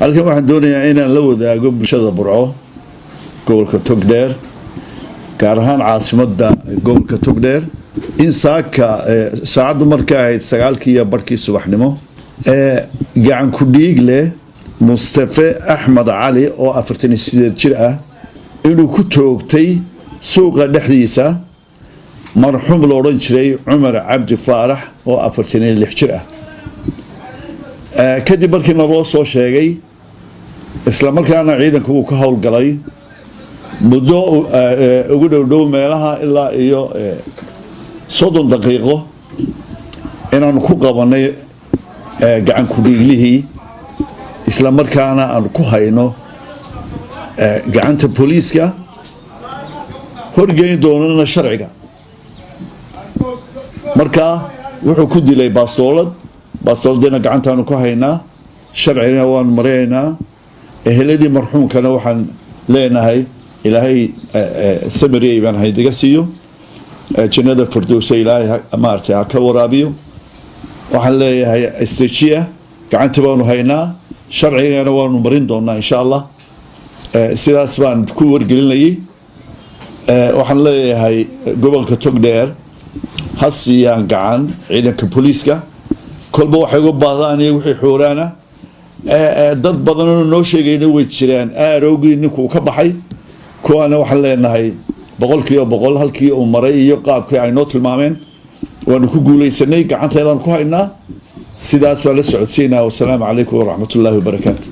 halkan waxaan doonayaa inaan la wadaago bulshada Burco gobolka Togdheer gaar ahaan caasimadda gobolka Togdheer in saacadu markay ahayd 9:00 subaxnimo gacan ku dhiig leh Mustafa Ahmed Ali oo 48 jir ah inuu ku toogtay suuqa dhexdiisa marxuum la oran jiray Umar Abdi Faarax oo 46 jir ah kadib markii loo soo sheegay isla markaana ciidanku uu ka howlgalay muddo ugu dhow meelaha ilaa iyo 30 daqiiqo inaan ku qabanay gacan ku dhiiglihii isla markaana aan ku hayno gacanta booliiska horgeyn doonana sharciga marka wuxuu ku dilay baastoolada gacantaanu ku haynaa sharciga waan mareynaa eheladii marxuumkana waxaan leenahay ilaahay samiriye ibn haydiga siiyo jannada firdawsa ilaahay maartay ka waraabiyo waxaan leeyahay istajiya gacanta baanu haynaa sharcigana waanu marin doonaa insha Allah sidaas baan ku wargelinayay waxaan leeyahay gobolka Togdheer hasiyaan gacan ciidanka booliiska kolba waxay ugu baahdaan iyo wixii xoolaana dad badan oo noo sheegayna way jiraan aarowgii ninku ka baxay kuwana waxaan leenahay 100% halkii uu maray iyo qaabkii ay noo tilmaameen waanu ku guuleysanay gacanteedaan ku haynaa sidaas baa la socodsiinaa. Wassalaamu calaykum wa rahmatullaahi wa barakaatuh.